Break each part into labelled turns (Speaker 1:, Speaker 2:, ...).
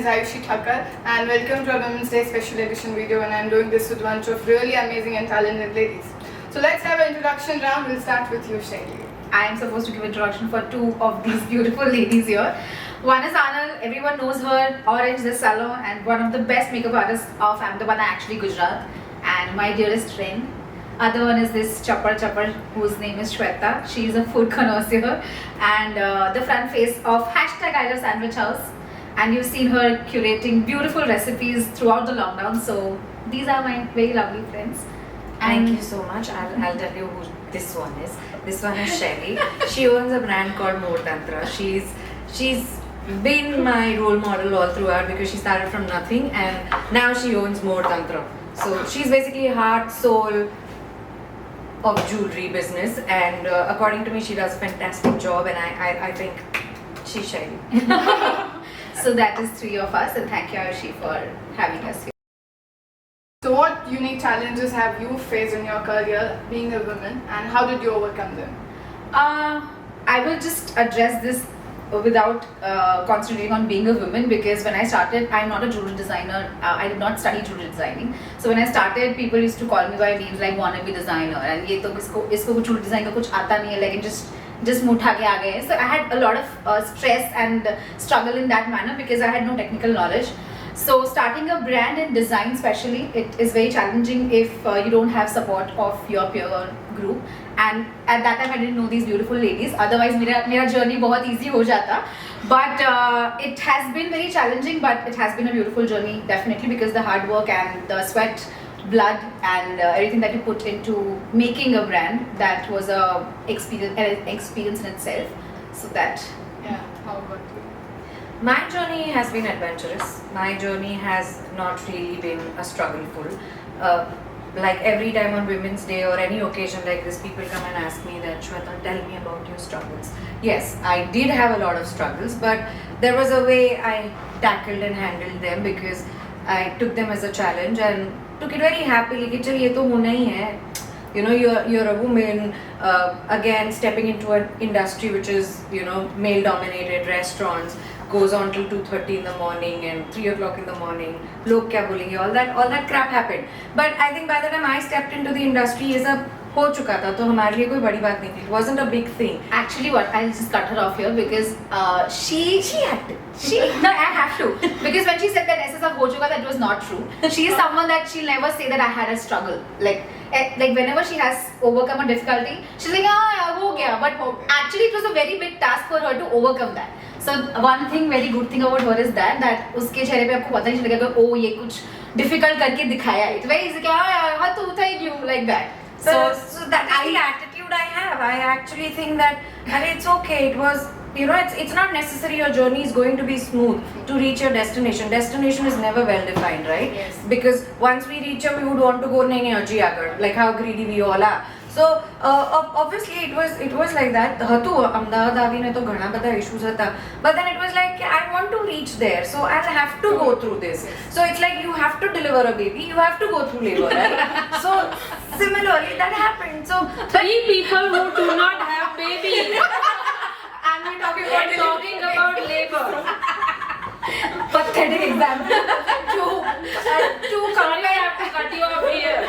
Speaker 1: is Ayushi Thakkar and welcome to our Women's Day special edition video, and I'm doing this with a bunch of really amazing and talented ladies. So let's have an introduction round. We'll start with you, Shaili.
Speaker 2: I am supposed to give introduction for two of these beautiful ladies here. One is Anal, everyone knows her, Orange the salon, and one of the best makeup artists of Ahmedabad, actually Gujarat, and my dearest friend. Other one is this Chapar, whose name is Shweta. She is a food connoisseur and the front face of #I Love Sandwich House. And you've seen her curating beautiful recipes throughout the lockdown. So these are my very lovely friends.
Speaker 3: Thank you so much. I'll tell you who this one is. This one is Shelly. She owns a brand called More Tantra. She's been my role model all throughout because she started from nothing and now she owns More Tantra. So she's basically heart, soul of jewelry business, and according to me she does a fantastic job, and I think she's Shelly.
Speaker 2: So that is three of us, and thank you Ayushi for having us here.
Speaker 1: So what unique challenges have you faced in your career being a woman, and how did you overcome them?
Speaker 2: I will just address this without concentrating on being a woman, because when I started, I'm not a jewelry designer. I did not study jewelry designing. So when I started, people used to call me by names like wannabe designer, and ये तो इसको jewelry design का कुछ आता नहीं है, like just मुँह उठा के आ गए. So I had a lot of stress and struggle in that manner because I had no technical knowledge. So starting a brand and design especially, it is very challenging if you don't have support of your peer group. And at that time I didn't know these beautiful ladies. Otherwise मेरा journey बहुत easy हो जाता. But it has been very challenging, but it has been a beautiful journey definitely, because the hard work and the sweat, blood and everything that you put into making a brand, that was a experience in itself. So that.
Speaker 1: Yeah, how about you?
Speaker 3: My journey has been adventurous. My journey has not really been a struggleful. Like every time on Women's Day or any occasion like this, people come and ask me that, Shweta, tell me about your struggles. Yes, I did have a lot of struggles, but there was a way I tackled and handled them, because I took them as a challenge and took it very happily. कि चल ये तो होना ही है. You know, you're a woman, again stepping into an industry which is, you know, male dominated. Restaurants goes on till 2:30 in the morning and 3 o'clock in the morning. Log kya bolenge? All that crap happened. But I think by the time I stepped into the industry, ये सब हो चुका था, तो हमारे लिए कोई बड़ी बात नहीं थी. It wasn't a big thing.
Speaker 2: Actually, what, I'll just cut her off here because she had to. No, I have to, because when she said that ऐसा सब हो चुका, that was not true. She is someone that she'll never say that I had a struggle. Like whenever she has overcome a difficulty, she's like, ah, हो गया. But actually, it was a very big task for her to overcome that. So one thing, very good thing about her is that उसके चेहरे पे आपको पता नहीं चलेगा कि ओ ये कुछ difficult करके दिखाया है. It's very easy कि हाँ तू thank you, like that.
Speaker 3: So that is the attitude I have. I actually think that, and it's okay. It was, you know, it's not necessary your journey is going to be smooth to reach your destination. Destination is never well defined, right?
Speaker 1: Yes.
Speaker 3: Because once we reach it, we would want to go nahi aji agar, like how greedy we all are. So obviously it was like that. હતું અમદાવાદ આવીને તો ઘણા બધા issues હતા, but then it was like I want to reach there, so I'll have to go through this. So it's like you have to deliver a baby, you have to go through labor, right? So similarly that happened. So
Speaker 4: Three people who do not have babies,
Speaker 2: And we're talking about
Speaker 4: labor.
Speaker 2: pathetic example.
Speaker 4: Two sorry, I have to cut you off here.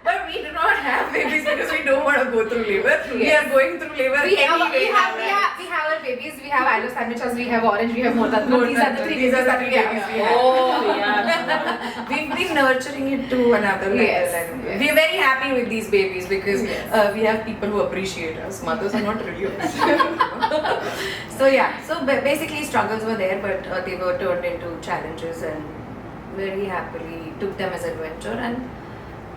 Speaker 3: but we do not have babies because we don't want to go through labor. We are going through labor
Speaker 2: We
Speaker 3: anyway.
Speaker 2: have our babies. We have I Love Sandwich House. We have Orange. We have More Tantra. These are the three babies that we have.
Speaker 4: Oh, yeah.
Speaker 3: We've been nurturing it to another level.
Speaker 2: Yes,
Speaker 3: And
Speaker 2: yes.
Speaker 3: we're very happy with these babies because we have people who appreciate us. Mothers are not really appreciated. So yeah, so basically struggles were there, but they were turned into challenges, and very happily took them as adventure and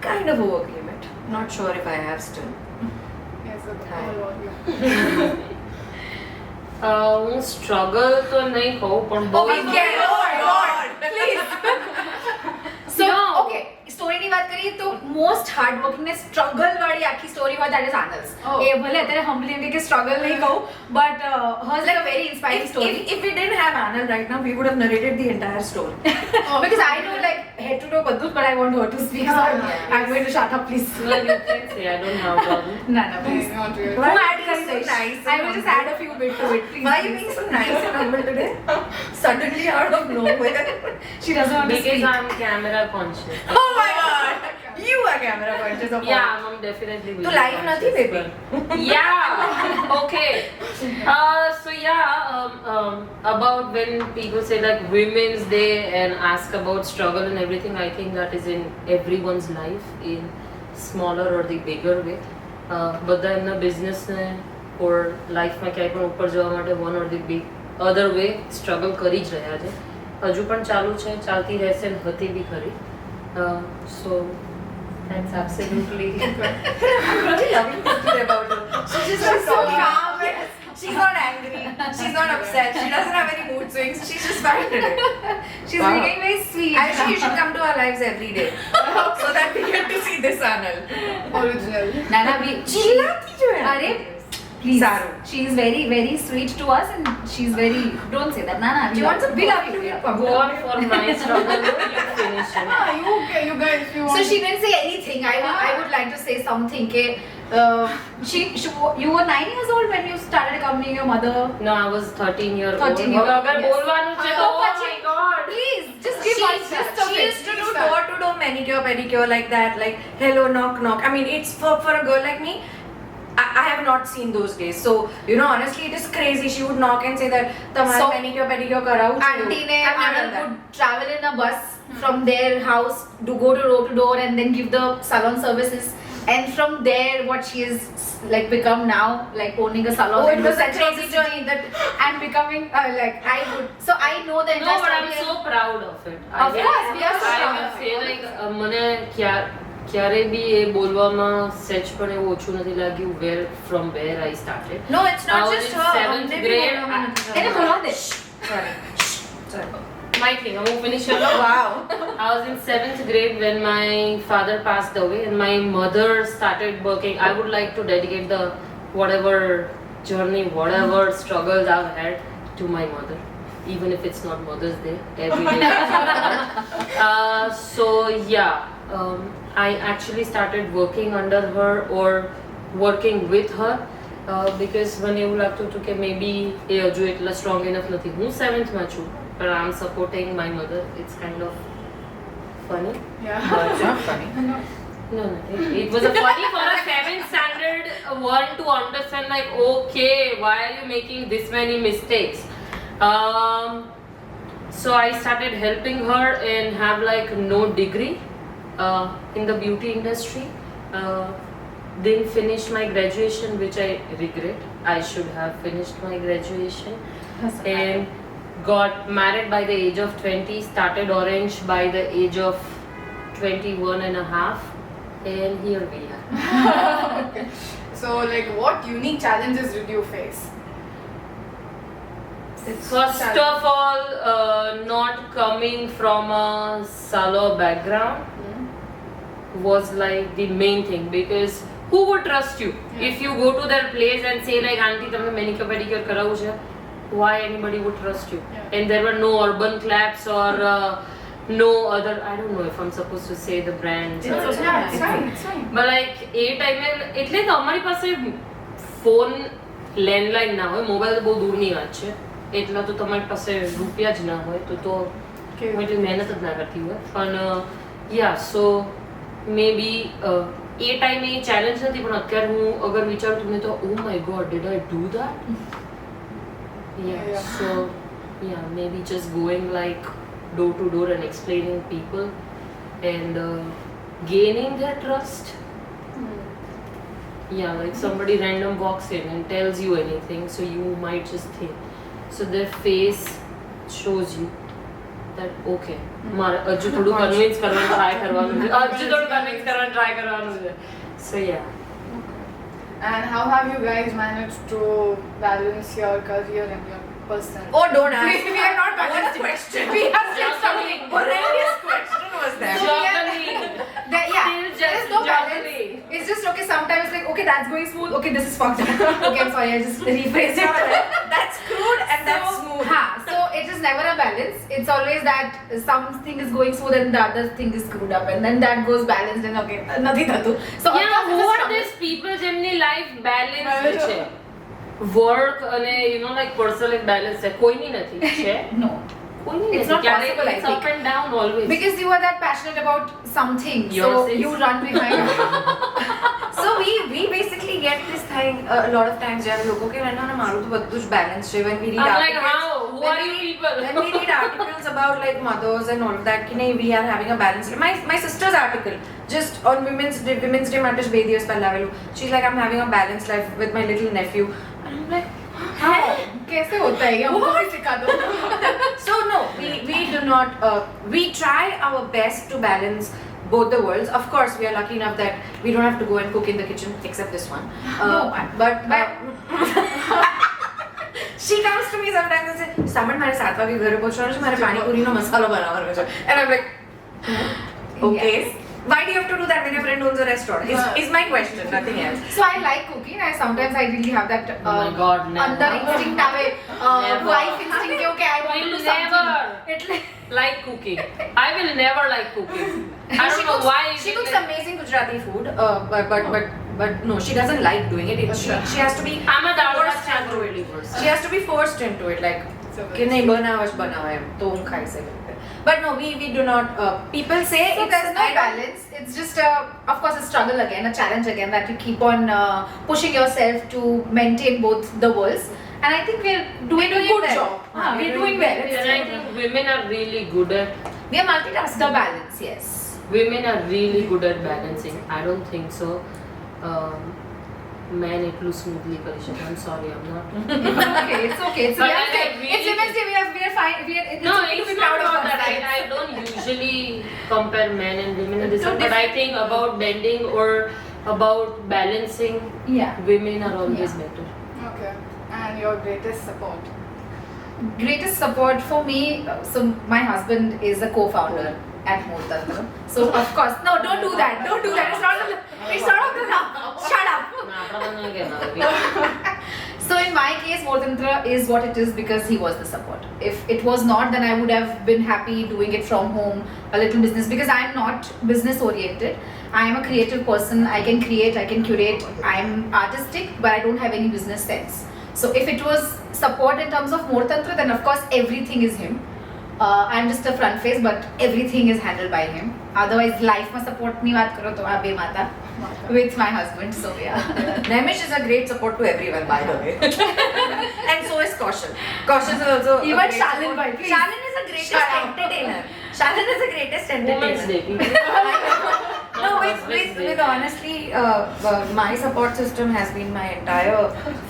Speaker 3: kind of overcame it. Not sure if I have still.
Speaker 1: Yes,
Speaker 3: Hi.
Speaker 1: how about you?
Speaker 4: હું struggle તો નહીં કહું પણ બહુ
Speaker 3: Oh my god! Please!
Speaker 2: So
Speaker 4: No.
Speaker 2: okay, story नहीं ની વાત કરીએ તો મોસ્ટ હાર્ડ વર્કિંગ ને સ્ટ્રગલ વાળી આખી સ્ટોરી હોય that is Anil's.
Speaker 1: Oh.
Speaker 2: એ ભલે અત્યારે humbly એમ કે સ્ટ્રગલ નહીં કહું but hers like a very inspiring story.
Speaker 3: If we didn't have Anil right now, we would have narrated the entire story.
Speaker 2: Because I know like head to toe બધું but I want her to speak. So I'm going to shut up please.
Speaker 4: Well, you can say, I don't have one.
Speaker 2: ના ના please.
Speaker 1: Not really.
Speaker 3: Why
Speaker 2: હું
Speaker 3: are
Speaker 2: add
Speaker 3: you
Speaker 2: કરી
Speaker 3: so
Speaker 2: દઈશ.
Speaker 3: nice
Speaker 2: I will just add a few bit to it please.
Speaker 3: Why are you being so nice and humble today? Suddenly out of nowhere.
Speaker 2: She doesn't want to
Speaker 4: Because
Speaker 2: speak.
Speaker 4: I'm camera conscious.
Speaker 3: Oh my god! You are camera conscious of
Speaker 4: Yeah, I'm definitely.
Speaker 3: तो
Speaker 4: video
Speaker 3: live નથી
Speaker 4: conscious,
Speaker 3: baby.
Speaker 4: but- Yeah. Okay. So yeah, about when people say like Women's Day and ask about struggle and everything, I think that is in everyone's life in smaller or the bigger way. બધા એમના બિઝનેસને ઓર લાઈફમાં ક્યાંય પણ ઉપર જવા માટે one or the big other way struggle કરી જ રહ્યા છે, હજુ પણ ચાલુ છે, ચાલતી રહેશે ને હતી બી ખરી. સો that's absolutely
Speaker 3: I'm really loving this today about her. She's just so calm. She's not angry. She's not upset. She doesn't have any mood swings. She's just fine today.
Speaker 2: She's
Speaker 3: Wow.
Speaker 2: making very sweet.
Speaker 3: Actually, you should come to our lives every day so that we get to see this Anil.
Speaker 1: Original.
Speaker 2: ના ના we
Speaker 3: चिल्लाती जो है.
Speaker 2: अरे please
Speaker 3: Saru.
Speaker 2: she is very very sweet to us and she's very don't say that na na
Speaker 3: Do you want some
Speaker 2: we love
Speaker 3: coffee?
Speaker 2: you
Speaker 4: go on for my struggle. You finish it.
Speaker 1: Ah, you guys, if you want.
Speaker 2: so she didn't say anything I would like to say something ke she you were 9 years old when you started accompanying your mother.
Speaker 4: No, I was 13 year old.
Speaker 2: 13 year old,
Speaker 4: અગર
Speaker 2: yes.
Speaker 4: બોલવાનું છે તો oh my god.
Speaker 2: Please just give one gist of
Speaker 3: She
Speaker 2: it.
Speaker 3: used to do door-to-door manicure, pedicure like that, like hello, knock, knock. I mean, it's for a girl like me. I have not seen those days. So, you know, honestly, it is crazy. She would knock and say that, "Tamara
Speaker 2: So,
Speaker 3: manicure, pedicure karavu."
Speaker 2: Auntie ne
Speaker 3: I've never
Speaker 2: Anand
Speaker 3: done
Speaker 2: would travel in a bus from their house to go to door and then give the salon services. And from there, what she is like become now, like owning a salon.
Speaker 3: Oh,
Speaker 2: in
Speaker 3: it
Speaker 2: the
Speaker 3: was a
Speaker 2: center of
Speaker 3: crazy
Speaker 2: the city
Speaker 3: journey.
Speaker 2: and becoming like I would. So I know the
Speaker 4: No,
Speaker 2: entire
Speaker 4: but I'm
Speaker 2: story.
Speaker 4: so proud of it.
Speaker 2: Of course, we are so
Speaker 4: I
Speaker 2: proud
Speaker 4: will
Speaker 2: of
Speaker 4: say like મને ક્યારે બી એ બોલવામાં સેચ પણ એવું ઓછું નથી લાગ્યું where from where I started.
Speaker 3: No, it's not
Speaker 4: I was
Speaker 3: just
Speaker 4: in
Speaker 3: her.
Speaker 4: 7th
Speaker 3: हमने भी
Speaker 4: grade.
Speaker 3: बोला मैंने तो
Speaker 2: એને બોલવા દે.
Speaker 3: Sorry. Sorry.
Speaker 4: My thing, I won't finish it.
Speaker 3: Wow.
Speaker 4: I was in 7th grade when my father passed away and my mother started working. I would like to dedicate the whatever journey, whatever struggles I've had to my mother, even if it's not Mother's Day, every day. So yeah, I actually started working under her or working with her because when એવું લાગતું હતું કે maybe એ હજુ એટલા strong enough નથી. હું 7th માં છું but I'm supporting my mother. It's kind of funny.
Speaker 1: Yeah.
Speaker 4: But
Speaker 3: It's not funny.
Speaker 4: no, it was a funny for a 7th standard one to understand like, okay, why are you making this many mistakes? So I started helping her and have like no degree in the beauty industry. Didn't finish my graduation, which I regret. I should have finished my graduation. And got married by the age of 20, started Orange by the age of 21 and a half, and here we are.
Speaker 1: Okay. So, like, what unique challenges did you face?
Speaker 4: First of all, not coming from a salo background was like the main thing, because who would trust you if you go to their place and say like, auntie તમને manicure pedicure કરાવવું છે? Why anybody would trust you?
Speaker 1: Yeah.
Speaker 4: And there were no urban claps or no other, I don't know if I'm supposed to say the brands. or-
Speaker 1: It's fine. It's fine.
Speaker 4: But like એ ટાઈમે એટલે તો અમારી પાસે phone landline ના હોય, mobile બહુ દૂરની વાત છે, એટલા તો તમારી પાસે રૂપિયા જ ના હોય તો
Speaker 1: Okay.
Speaker 4: હું એટલી મહેનત જ ના કરતી હોય. પણ યા સો મે બી એ ટાઈમે એ ચેલેન્જ નથી, પણ અત્યારે હું અગર વિચારું તમને તો oh my God did I do that.
Speaker 1: Yeah.
Speaker 4: So yeah, maybe just going like door to door and explaining people and gaining their trust. Yeah, like somebody random walks in and tells you anything, so you might just think. So their face shows you that okay, મારે હજુ થોડું convince કરવાનું try કરવાનું છે, હજુ થોડું convince કરવાનું try કરવાનું છે. So yeah.
Speaker 1: And how have you guys managed to balance your career and your personal?
Speaker 3: Oh, don't ask.
Speaker 1: We are not
Speaker 3: What a
Speaker 1: balancing.
Speaker 3: question.
Speaker 1: We are still struggling.
Speaker 3: Horrendous question was that.
Speaker 1: So we are-
Speaker 4: Juggling.
Speaker 1: There
Speaker 2: no balance.
Speaker 4: Juggling.
Speaker 2: It's just okay. Sometimes like okay, that's going smooth. Okay, this is fucked up. Okay, I'm sorry. I just rephrased it.
Speaker 3: That's crude and that's smooth.
Speaker 2: So it is never a balance. It's always that something is going smooth and the other thing is screwed up, and then that goes balanced and okay, nothing thatu. So of
Speaker 4: Yeah,
Speaker 2: course
Speaker 4: who
Speaker 2: it's a
Speaker 4: are
Speaker 2: struggle.
Speaker 4: these people જેમની life balance છે? Work અને you know like personal life balance છે. કોઈની નથી છે.
Speaker 2: No.
Speaker 4: કોઈની
Speaker 2: It's
Speaker 4: નથી.
Speaker 2: not
Speaker 4: ક્યારેક
Speaker 2: possible, I
Speaker 4: it's
Speaker 2: think.
Speaker 4: up and down always.
Speaker 2: Because you are that passionate about something,
Speaker 4: Yours
Speaker 2: so
Speaker 4: is.
Speaker 2: you run behind.
Speaker 3: So we basically get this thing a lot of times જ્યારે લોકો કે ના ના મારું તો બધું જ balance છે when we read
Speaker 4: I'm like,
Speaker 3: articles
Speaker 4: how? Who
Speaker 3: when
Speaker 4: are
Speaker 3: we
Speaker 4: you
Speaker 3: read-
Speaker 4: people?
Speaker 3: when we read articles about like mothers and all of that कि नहीं we are having a balance my sister's article just on women's day માટે જ 2 દિવસ પહેલા આવેલું she's like I'm having a balanced life with my little nephew and I'm like
Speaker 2: How? कैसे होता है ये? हमको भी सिखा दो.
Speaker 3: so no we do not we try our best to balance both the worlds. Of course we are lucky enough that we don't have to go and cook in the kitchen except this one
Speaker 2: No,
Speaker 3: but she comes to me sometimes and says સામણ મારે 7 વાગે ઘરે પહોંચવાનું છે મારે પાણીપુરીનો મસાલો બનાવવાનો છે and I'm like okay
Speaker 2: Yes.
Speaker 3: why do you have to do that when your friend owns a restaurant is my question nothing else.
Speaker 2: So I like cooking. Sometimes I really have that
Speaker 4: Oh my God, never.
Speaker 2: under instinct આવે
Speaker 4: Never.
Speaker 2: wife instinct કે okay I want to do
Speaker 4: Will
Speaker 2: something.
Speaker 4: never.
Speaker 2: એટલે
Speaker 4: Like cooking. I will never like cooking. I don't
Speaker 3: she
Speaker 4: know
Speaker 3: cooks,
Speaker 4: why.
Speaker 3: she cooks amazing Gujarati food but no she doesn't like doing it she has to be
Speaker 4: I'm a dal
Speaker 3: forced
Speaker 4: bhat
Speaker 3: into it.
Speaker 4: person.
Speaker 3: She has to be forced into it like
Speaker 1: So
Speaker 3: कि नहीं बनावा જ બનાવા એમ તો હું ખાઈ શકું but no we do not people say
Speaker 2: So
Speaker 3: it's
Speaker 2: there's no
Speaker 3: I don't-
Speaker 2: balance. It's just of course a struggle again, a challenge again that you keep on pushing yourself to maintain both the worlds. And I think we're doing a
Speaker 3: doing
Speaker 2: good
Speaker 3: well.
Speaker 2: job. We're doing well. It's
Speaker 4: And I think women are really good at
Speaker 2: we are multitasking. The balance, yes.
Speaker 4: women are really good at balancing. I don't think so. Men એટલું smoothly કરી શકે. I'm sorry, I'm not.
Speaker 2: Okay, it's okay. It's
Speaker 4: But
Speaker 2: Women's
Speaker 4: I
Speaker 2: Day.
Speaker 4: really-
Speaker 2: It's Women's Day. We are fine. It's
Speaker 4: No,
Speaker 2: okay to
Speaker 4: it's
Speaker 2: be
Speaker 4: not
Speaker 2: proud of
Speaker 4: about that.
Speaker 2: ourselves.
Speaker 4: I don't usually compare men and women in this,
Speaker 3: Two
Speaker 4: but I
Speaker 3: different-
Speaker 4: think about bending or about balancing,
Speaker 2: Yeah.
Speaker 4: women are always
Speaker 2: Yeah.
Speaker 4: better.
Speaker 1: Okay. And your greatest support?
Speaker 2: Greatest support for me. So my husband is a co-founder at Motantra. So of course, no, don't do that. Don't do that. It's not. It's not of the now. Shut up.
Speaker 4: ના, આપણા બંને કહેવાય.
Speaker 2: So in my case, Motantra is what it is because he was the support. If it was not, then I would have been happy doing it from home, a little business, because I am not business oriented. I am a creative person. I can create, I can curate. I am artistic, but I don't have any business sense. So if it was support in terms of Motantra, then of course everything is him. I'm just a front face, but everything is handled by him. Otherwise, life में support नहीं बात करो तो आप बेमाता with my husband. So yeah.
Speaker 3: Nemish is a great support to everyone by the way and so is Kaushal is also a
Speaker 2: Even
Speaker 3: great
Speaker 2: Shalin
Speaker 3: support.
Speaker 2: bhai, please.
Speaker 3: Shalin is the greatest
Speaker 2: Shut up.
Speaker 3: entertainer Shalin is the greatest
Speaker 4: Women's
Speaker 3: entertainer
Speaker 4: Day, people.
Speaker 3: No,
Speaker 4: Husband's Day.
Speaker 3: with honestly, my support system has been my entire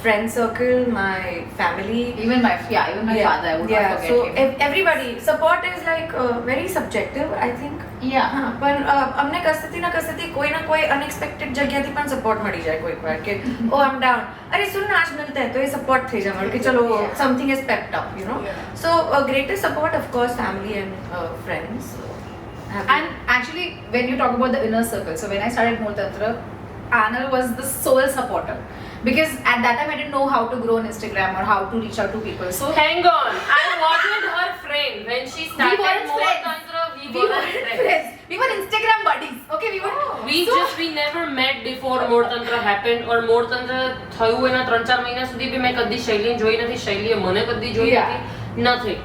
Speaker 3: friend circle, my family.
Speaker 2: Even my father, I would not forget
Speaker 3: so
Speaker 2: him.
Speaker 3: everybody support is like very subjective, I think.
Speaker 2: Yeah.
Speaker 3: પણ અમને કસેથી ના કસેથી કોઈ ના કોઈ unexpected જગ્યાથી પણ support મળી જાય કોઈક વાર કે ઓ આમ ડાઉન અરે સુન ના આજ મિલતા है तो ये સપોર્ટ થઈ જાય મારું કે ચલો
Speaker 2: Yeah.
Speaker 3: Something is packed up you know
Speaker 1: Yeah.
Speaker 3: So greatest support of course family and friends
Speaker 2: And actually, when you talk about the inner circle, so when I started Motantra, Anil was the sole supporter. Because at that time I didn't know how to grow on Instagram or how to reach out to people. So
Speaker 4: Hang on, I wasn't her friend when she started
Speaker 2: weren't
Speaker 4: More
Speaker 2: friends.
Speaker 4: Tantra. We
Speaker 2: we
Speaker 4: weren't
Speaker 2: were
Speaker 4: friends.
Speaker 2: friends. We were Instagram buddies. Okay, we were.
Speaker 4: We never met before More Tantra happened or More Tantra થયું એના 3-4 મહિના સુધી બી મેં કદી શૈલીને જોઈ નથી, શૈલીએ મને કદી જોઈ
Speaker 2: Yeah.
Speaker 4: નથી, nothing.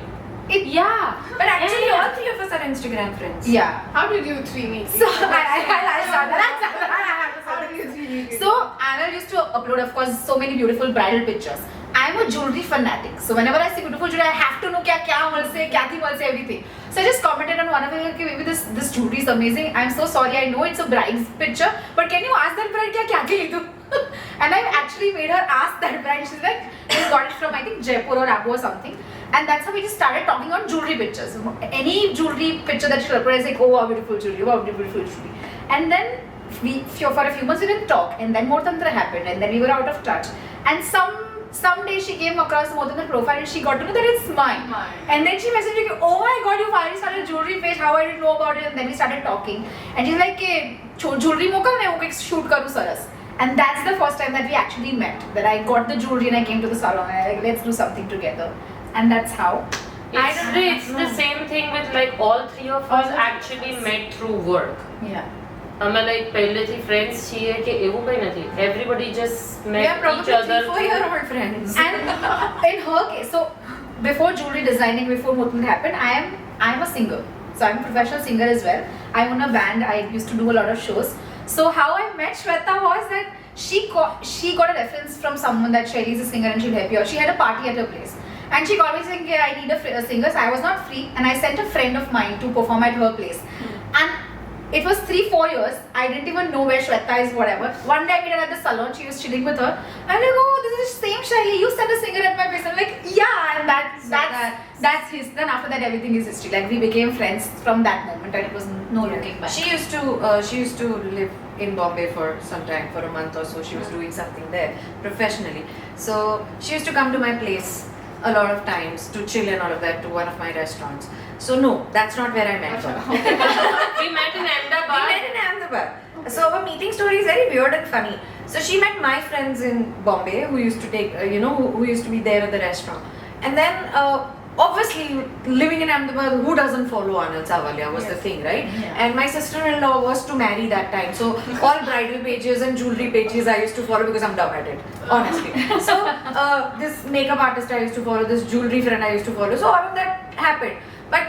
Speaker 2: It, yeah.
Speaker 3: But actually
Speaker 4: Yeah.
Speaker 3: all three of us are Instagram friends.
Speaker 2: Yeah.
Speaker 1: How did you three meet?
Speaker 2: So I'll start that.
Speaker 1: How did you three meet?
Speaker 2: So Anil used to upload, of course, so many beautiful bridal pictures. I'm a jewelry fanatic, so whenever I see beautiful jewelry, I have to know क्या मलसे, क्या थी मलसे, everything. So I just commented on one of it, okay, maybe this jewelry is amazing. I'm so sorry, I know it's a bride's picture, but can you ask that bride क्या के लिए तू? And I actually made her ask that bride. She's like, she got it from I think Jaipur or Abu or something. And that's how we just started talking on jewelry pictures. Any jewelry picture that she uploaded, I was like, oh, wow, beautiful jewelry, wow, beautiful jewelry. And then for a few months we didn't talk, and then More Tantra happened, and then we were out of touch. And someday she came across More Tantra profile and she got to know that it's mine. And then she messaged me, oh my god, you finally started a jewelry page, how I didn't know about it. And then we started talking, and she's like, jewelry મોકલ ને હું કંઈક shoot કરું સરસ. And that's the first time that we actually met. That I got the jewelry and I came to the salon and I like, let's do something together. And that's how.
Speaker 4: It's the same thing with like all three of us actually met through work.
Speaker 2: Yeah.
Speaker 4: અમે like પહેલેથી friends છીએ કે એવું કંઈ નથી. Everybody just met
Speaker 3: We are
Speaker 4: each
Speaker 3: probably
Speaker 4: other
Speaker 3: 3-4-year-old friends.
Speaker 2: And in her case, so before jewelry designing, before Mutland happened, I am a singer. So I'm a professional singer as well. I own a band. I used to do a lot of shows. So how I met Shweta was that she got a reference from someone that Shelly is a singer and she'll help you out. She had a party at her place. And she called me saying, "Okay, I need a singer." So I was not free and I sent a friend of mine to perform at her place. And it was 3-4 years. I didn't even know where Shweta is, whatever. One day I met her at the salon. She was chilling with her. I'm like, "Oh, this is the same Shaili. You sent a singer at my place." I'm like, "Yeah," and that's his. Then after that, everything is history. Like we became friends from that moment, and it was no looking back.
Speaker 3: She used to live in Bombay for some time, for a month or so. She was doing something there professionally. So she used to come to my place a lot of times to chill and all of that, to one of my restaurants. So no, that's not where I met her.
Speaker 4: We met in
Speaker 3: We
Speaker 4: Ahmedabad.
Speaker 3: met in Ahmedabad. So our meeting story is very weird and funny. So she met my friends in Bombay who used to take, who used to be there at the restaurant. And then obviously living in Ahmedabad, who doesn't follow Anand Savalia was the thing, right?
Speaker 2: Yeah.
Speaker 3: And my sister-in-law was to marry that time. So all bridal pages and jewelry pages I used to follow because I'm dumb at it, honestly. So this makeup artist I used to follow, this jewelry friend I used to follow. So all of that happened. But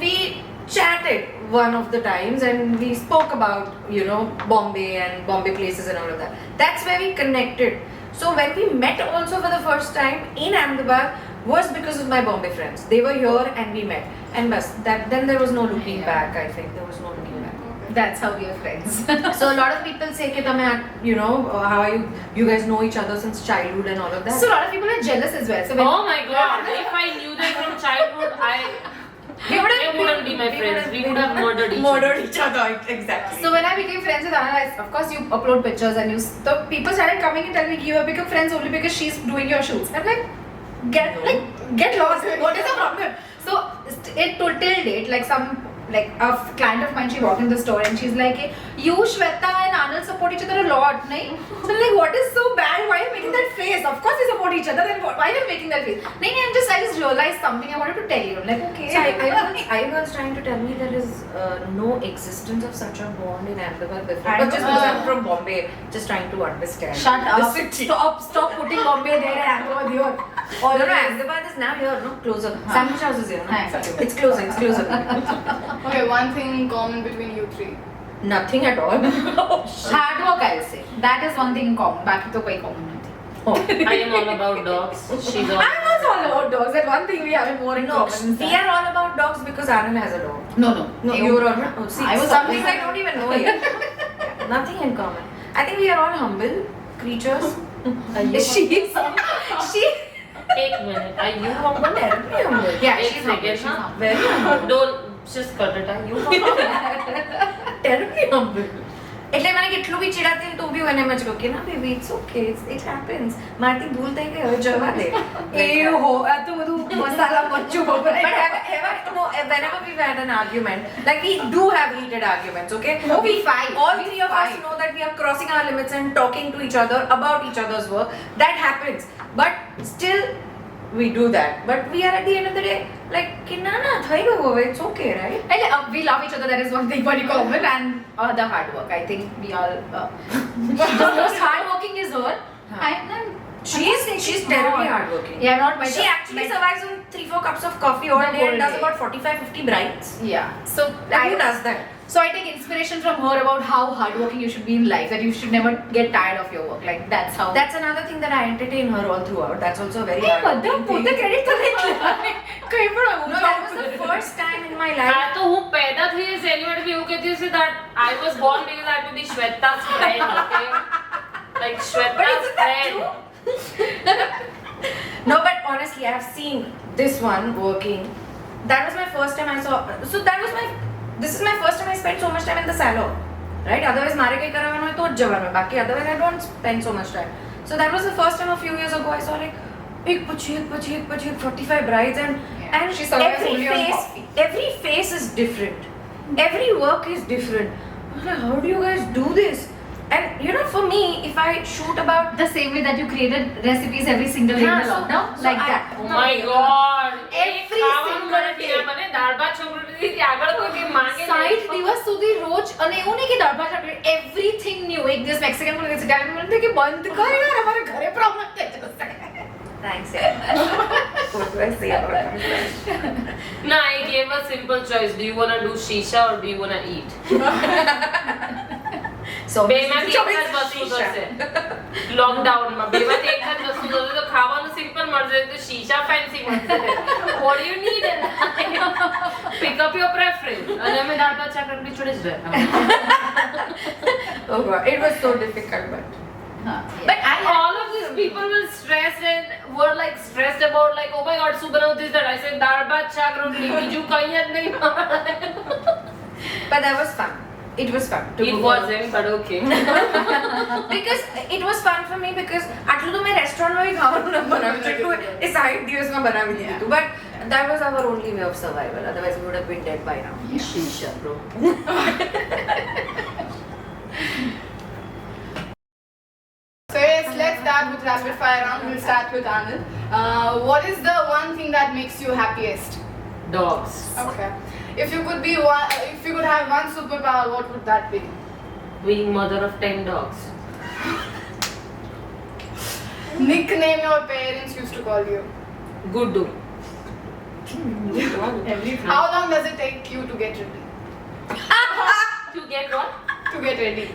Speaker 3: we chatted one of the times and we spoke about Bombay and Bombay places and all of that. That's where we connected. So when we met also for the first time in Ahmedabad was because of my Bombay friends. They were here and we met, and then there was no looking back. I think there was no looking back.
Speaker 2: That's how we are friends.
Speaker 3: So a lot of people say कि तमें how are you guys know each other since childhood and all of that.
Speaker 2: So a lot of people are jealous as well. So when
Speaker 4: Oh my god, if I knew them from childhood, they wouldn't be my friends. We would have murdered each other.
Speaker 3: each other. Exactly.
Speaker 2: So when I became friends with Anna, of course you upload pictures and so people started coming and telling me you have become friends only because she's doing your shoots. I'm like, get lost. What is the problem? So it till date, like a client of mine, she walked in the store and she's like, "Hey, you, Shweta and Anand support each other a lot, nahi?" So I'm like, what is so bad? Why are you making that face? Of course they support each other. Then why are you making that face? Nahi, I just realized something I wanted to tell you. I'm like, okay.
Speaker 3: So I was trying to tell me there is no existence of such a bond in Ahmedabad before. But just because I'm from Bombay, just trying to understand.
Speaker 2: Shut
Speaker 3: the
Speaker 2: up.
Speaker 3: city.
Speaker 2: Stop putting Bombay there and Ahmedabad here.
Speaker 3: No, Ahmedabad is now here, no? Closer. Sandwich house is here, no? It's closer.
Speaker 1: Okay, one thing in common between you three.
Speaker 3: Nothing at all.
Speaker 2: Hard work, I'll say. That is one thing in common. बाकी तो कोई common नहीं.
Speaker 4: I am all about dogs. She's all.
Speaker 2: I'm also all about dogs. That one thing we have more in
Speaker 3: No,
Speaker 2: common. is
Speaker 3: we
Speaker 2: that.
Speaker 3: are all about dogs because Anand has a dog.
Speaker 2: No.
Speaker 3: No, you're all. Oh, see,
Speaker 2: I was
Speaker 3: some
Speaker 2: always-
Speaker 3: things I don't even know yet. Nothing in common. I think we are all humble creatures.
Speaker 2: She.
Speaker 4: Take a minute. Are you humble?
Speaker 3: Terribly humble.
Speaker 2: Yeah,
Speaker 4: एक
Speaker 2: she's humble.
Speaker 4: second,
Speaker 2: She's
Speaker 4: huh?
Speaker 2: humble.
Speaker 3: Very humble.
Speaker 4: Don't just cut it. Are you humble?
Speaker 3: Terribly humble. એટલે મને કેટલું બી ચીડાતી ને તો બી હું એને એમ જ કહું કે ના baby it's okay it happens મારથી ભૂલ થઈ ગઈ હવે જવા દે
Speaker 2: એ હો આ તો બધું મસાલા મરચું
Speaker 3: But
Speaker 2: વપરાય.
Speaker 3: whenever we've had an argument, like we do have heated arguments, okay?
Speaker 2: No, we fight.
Speaker 3: All
Speaker 2: We
Speaker 3: three of us
Speaker 2: fight.
Speaker 3: know that we are crossing our limits and talking to each other about each other's work. That happens. But still, we do that. But we are at the end of the day, like, कि ना ना થઈ ગયું હવે, it's okay, right?
Speaker 2: And we love each other. That is one thing very common. And the hard work. I think we all. The most hardworking is her. And
Speaker 3: She's terribly hardworking.
Speaker 2: Yeah, I'm not my.
Speaker 3: She actually survives on 3-4 cups of coffee all
Speaker 2: The
Speaker 3: day
Speaker 2: whole
Speaker 3: and does
Speaker 2: day.
Speaker 3: about 45-50 brides.
Speaker 2: Yeah. So
Speaker 3: Like, who does that?
Speaker 2: So I take inspiration from her about how hardworking you should be in life. That you should never get tired of your work. Like that's how.
Speaker 3: That's another thing that I entertain her all throughout. That's also a very
Speaker 2: Hey,
Speaker 3: hardworking
Speaker 2: બધા પોતે
Speaker 3: thing.
Speaker 2: credit તો નહીં લેવાય. કઈ પણ
Speaker 3: No, that was the first time in my life.
Speaker 4: તો હું પેદા થઈ સેલિબ્રેટ બી એવું કહેતી હશે that I was born because I had to be Shweta's friend, okay? Like
Speaker 3: But
Speaker 4: Shweta's
Speaker 3: isn't that
Speaker 4: friend.
Speaker 3: true? No, but honestly, I have seen this one working. That was my first time I saw. So this is my first time I spent so much time in the salon, right? Otherwise, મારે કઈ કરાવવાનું હોય તો જ જવાનું. બાકી otherwise I don't spend so much time. So that was the first time a few years ago I saw like एक પછી एक 45 brides and
Speaker 2: She survives
Speaker 3: every
Speaker 2: only on
Speaker 3: face
Speaker 2: coffee.
Speaker 3: every face is different. Every work is different. was like, how do you guys do this? And you know, for me, if I shoot about
Speaker 2: The same way that you created recipes every single day in
Speaker 3: Yeah,
Speaker 2: the
Speaker 3: so-
Speaker 2: lockdown,
Speaker 3: so
Speaker 2: like
Speaker 3: I-
Speaker 2: that.
Speaker 4: Oh my god.
Speaker 2: Every
Speaker 4: ખાવાનું
Speaker 2: single
Speaker 4: મને
Speaker 2: day.
Speaker 4: પીના મને દાળ ભાત છોકરી આગળ કોઈ બી માંગે ને.
Speaker 2: 60 દિવસ સુધી રોજ અને એવું નહીં કે દાળ ભાત આપણે everything new. એક દિવસ મેક્સિકન બોલે છે ઇટાલિયન બોલે કે બંધ કર યાર અમારે ઘરે પ્રોબ્લેમ થઈ જશે.
Speaker 3: thanks. What do I say about that?
Speaker 4: Nah, I gave a simple choice. Do you wanna do shisha or do you wanna eat?
Speaker 3: So
Speaker 4: બેમાંથી એક જ
Speaker 3: choice
Speaker 4: વસ્તુ
Speaker 3: shisha.
Speaker 4: થશે લોકડાઉનમાં બેમાંથી એક જ વસ્તુ થશે તો ખાવાનું સિમ્પલ મળશે તો શીશા ફેન્સી મળશે what do you need pick up your preference અને અમે દાળ ભાત શાક રોટલી છોડી જ રહ્યા
Speaker 3: Oh god, it was so difficult, but
Speaker 2: But I have
Speaker 4: all of these people will stress and were like stressed about like oh my god શું બનાવું this that I said દાળ ભાત શાક રોટલી બીજું કંઈ જ નહીં
Speaker 3: but that was fun. It was fun. to
Speaker 4: it
Speaker 3: go
Speaker 4: wasn't but okay
Speaker 3: because it was fun for me because આટલું તો મેં રેસ્ટોરન્ટમાં બી ખાવાનું ન બનાવ્યું જેટલું એ 60 દિવસમાં બનાવી દીધું but that was our only way of survival, otherwise we would have been dead by now.
Speaker 4: shisha bro
Speaker 1: So yes, let's start with rapid fire round. We'll start with Anil. What is the one thing that makes you happiest?
Speaker 4: dogs
Speaker 1: Okay. If you could be one, if you could have one superpower, what would that be?
Speaker 4: being mother of 10 dogs
Speaker 1: Nickname your parents used to call you.
Speaker 4: Guddu
Speaker 1: How long does it take you to get ready?
Speaker 4: to get what
Speaker 1: To get ready.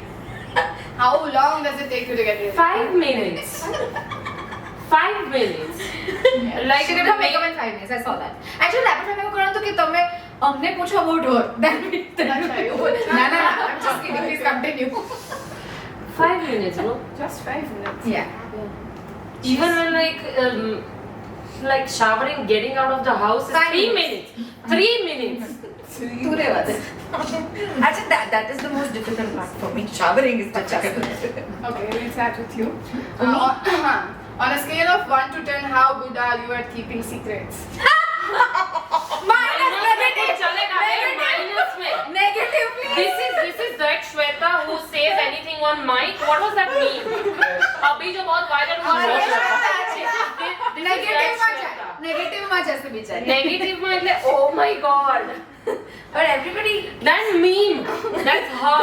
Speaker 1: How long does it take you to get ready?
Speaker 4: 5 minutes 5 minutes like
Speaker 2: She did her makeup in 5 minutes. I saw that. Actually, rapid fire મેં કરવાનું તો કે તમે અમને પૂછો about her. Then we
Speaker 1: અચ્છા, એવું?
Speaker 2: ના ના ના. I'm just kidding. Please continue.
Speaker 4: 5 minutes bro
Speaker 1: Just 5 minutes.
Speaker 2: Yeah.
Speaker 4: even when like showering getting out of the house is
Speaker 2: 5
Speaker 4: 3
Speaker 2: minutes.
Speaker 4: minutes 3 minutes
Speaker 2: તું રહેવા દે.
Speaker 3: Actually, that is the most difficult part for me. Showering is difficult.
Speaker 1: Okay, we'll start with you. On a scale of 1 to 10, how good are you at keeping secrets?
Speaker 4: minus में कुछ चलेगा minus में
Speaker 2: Negative, please.
Speaker 4: this is that Shweta who says anything on mic what was that mean अभी जो बहुत viral हुआ
Speaker 2: अरे
Speaker 4: है
Speaker 2: Negative માં જાય. Negative માં જશે બિચારી.
Speaker 4: negative में એટલે oh my god
Speaker 3: But everybody
Speaker 4: that meme that's her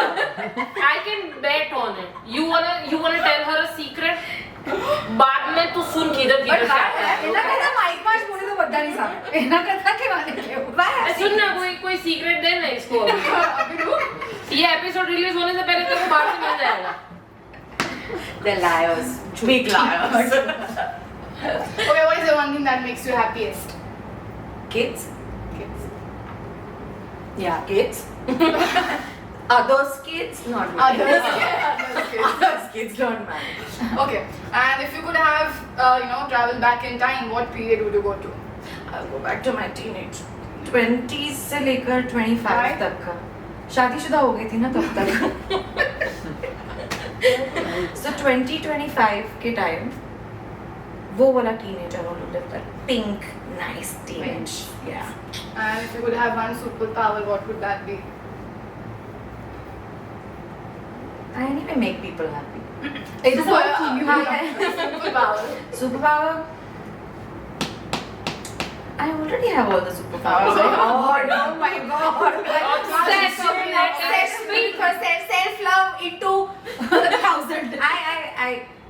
Speaker 4: I can bet on it you wanna tell her a secret बाद में तू सुन किधर
Speaker 2: But
Speaker 4: किधर से
Speaker 2: why?
Speaker 4: आता है
Speaker 2: એના કરતા માઇક માં જ બોલે તો બધાની સામે. એના કરતા કેવા ને કેવું.
Speaker 4: अरे सुन ना कोई सीक्रेट दे ना इसको ये एपिसोड रिलीज होने से पहले तेरे को बाहर से मिल जाएगा
Speaker 3: they're liars. Big liars.
Speaker 1: Okay, what is the one thing that makes you happiest?
Speaker 3: Kids?
Speaker 1: Kids.
Speaker 3: Yeah, kids. Others kids, not mine.
Speaker 1: Others, others kids.
Speaker 3: Others kids, not mine.
Speaker 1: Okay, and if you could have, travel back in time, what period would you go to?
Speaker 3: I'll go back to my teenage 20s से लेकर 25
Speaker 1: Why?
Speaker 3: तक का शादीशुदा हो गई थी ना तब तक so 20-25 के टाइम वो वाला teenager want to live that pink nice teenage yeah
Speaker 1: And if you could have one superpower, what would that be?
Speaker 3: I anyway make people happy
Speaker 2: It's working. You
Speaker 1: Superpower.
Speaker 3: superpower I already have all the superpowers
Speaker 2: Oh my god. Obsessed with self-love into 1,000.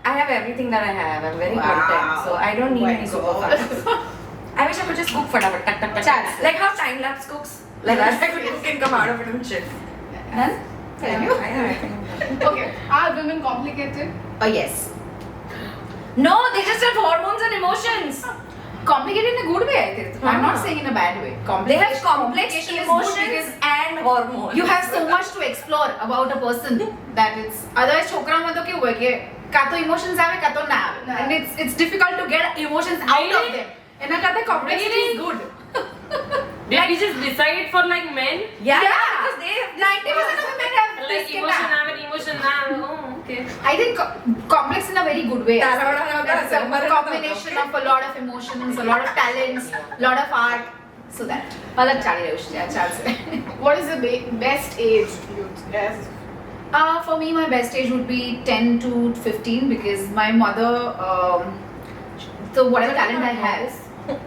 Speaker 3: I have everything that I have. I'm very
Speaker 2: Wow.
Speaker 3: content, so I don't need
Speaker 2: Oh my
Speaker 3: any
Speaker 2: God.
Speaker 3: superpowers. I wish I could just cook fatapat, tak tak tak.
Speaker 2: Chance.
Speaker 3: Like how time lapse cooks. Like that, I could cook and come out of it and shit.
Speaker 2: Huh?
Speaker 3: Yeah, I think.
Speaker 1: Okay, are women complicated?
Speaker 2: Oh yes.
Speaker 3: No, they just have hormones and emotions.
Speaker 2: Complicated in a good way, I think. I'm not saying in a bad way.
Speaker 3: They have complex
Speaker 2: Complication is good
Speaker 3: emotions
Speaker 2: because
Speaker 3: and hormones.
Speaker 2: you have so much to explore about a person that it's otherwise છોકરામાં તો કેવું હોય કે કાં તો emotions આવે કાં તો ના આવે
Speaker 1: ના.
Speaker 2: and it's difficult to get emotions out of
Speaker 4: Really?
Speaker 2: them એના કરતા complexity is good.
Speaker 4: Did we just decide for like men
Speaker 3: yeah,
Speaker 2: Yeah.
Speaker 3: because they
Speaker 2: 90% of women have
Speaker 4: like
Speaker 2: this
Speaker 4: emotion
Speaker 2: kind of-
Speaker 4: have an emotion now oh okay
Speaker 2: I think complex in a very good way.
Speaker 3: તારા
Speaker 2: That's a combination of a lot of emotions, a lot of talents, a lot of art. So that. અલગ ચાલી રહ્યું છે ચાલશે.
Speaker 1: What is the best age you'd, yes,
Speaker 2: For me, my best age would be 10 to 15 because my mother, so whatever talent I have,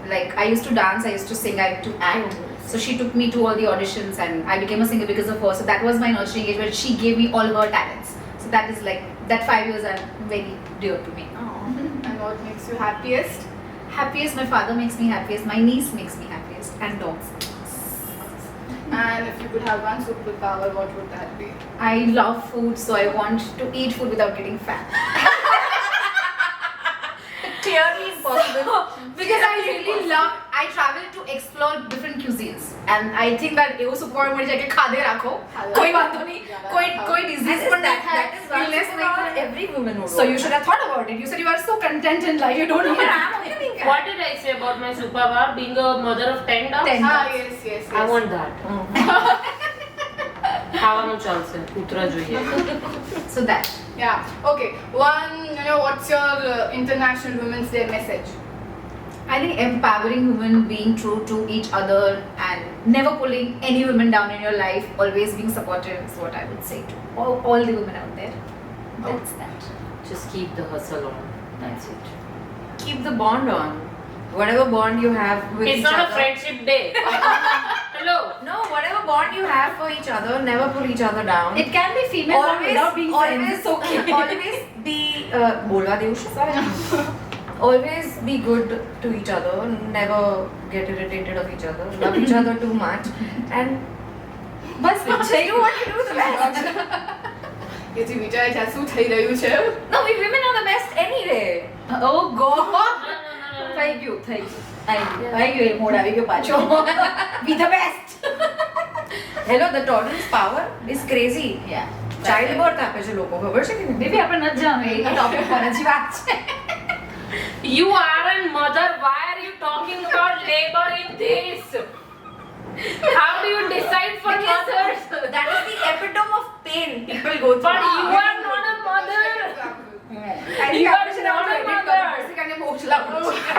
Speaker 2: like I used to dance, I used to sing, I used to act. So she took me to all the auditions and I became a singer because of her. So that was my nurturing age where she gave me all her talents. So that is like, that 5 years are very dear to me.
Speaker 1: And what makes you happiest?
Speaker 2: Happiest, my father makes me happiest, my niece makes me happiest, and dogs.
Speaker 1: And if you could have one superpower, what would that be?
Speaker 2: I love food, so I want to eat food without getting fat.
Speaker 3: Clearly impossible.
Speaker 2: Because I really love, I travel to explore different cuisines, and I think that एवो superpower मुझे जाके खादे रखो, कोई बात तो नहीं, कोई disease पर
Speaker 3: that
Speaker 2: that
Speaker 3: is one
Speaker 2: illness
Speaker 3: superpower
Speaker 2: नहीं.
Speaker 3: every woman would
Speaker 2: So you
Speaker 3: want.
Speaker 2: should have thought about it. You said you are so content in life, you don't need it.
Speaker 4: What did I say about my superpower? Being a mother of 10 dogs?
Speaker 2: 10.
Speaker 1: Ah, yes.
Speaker 4: I want that. ખાવાનું ચાલશે કૂતરા જોઈએ.
Speaker 2: So that.
Speaker 1: Yeah. Okay. One, what's your International Women's Day message?
Speaker 2: I think empowering women, being true to each other, and never pulling any women down in your life, always being supportive is what I would say to all the women out there. That's that.
Speaker 4: Just keep the hustle on. That's it.
Speaker 3: Keep the bond on. Whatever bond you have with
Speaker 4: It's
Speaker 3: each
Speaker 4: not a
Speaker 3: other.
Speaker 4: friendship day. Hello.
Speaker 3: No, whatever bond you have for each other, never pull each other down.
Speaker 2: It can be female bond without being friends. It's okay.
Speaker 3: always be बोलवा दे उसे. Always be good to each other. Never get irritated of each other. Love each other too much, and
Speaker 2: bus
Speaker 3: just do what you do the best.
Speaker 1: કે જે વિચારે છે આ શું થઈ રહ્યું છે?
Speaker 3: No, we women are the best anyway.
Speaker 2: Oh God.
Speaker 4: No.
Speaker 2: Thank you. Thank you. A mode આવી ગયો પાછો. Be the best.
Speaker 3: Hello, the tolerance power is crazy.
Speaker 2: Yeah.
Speaker 3: Child birth આપે છે લોકો, ખબર છે કે નહીં?
Speaker 2: બેબી આપણે ન જાણો એ ટોપિક પર હજી વાત છે.
Speaker 4: You are a mother. Why are you talking about labor in this? How do you decide for mothers?
Speaker 3: That is the epitome of pain people go through.
Speaker 4: But you are not a mother.
Speaker 2: You
Speaker 4: are not a mother.
Speaker 2: Basically બહુ જ લાગુ છે.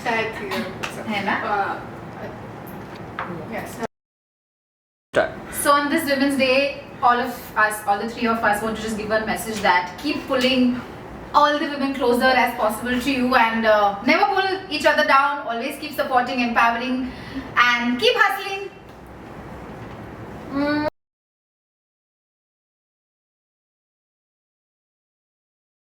Speaker 1: શાયદથી એવું છે.
Speaker 2: હે ના?
Speaker 1: Yes.
Speaker 2: So on this Women's Day, all the three of us want to just give a message that keep pulling all the women closer as possible to you, and never pull each other down. Always keep supporting, empowering, and keep hustling.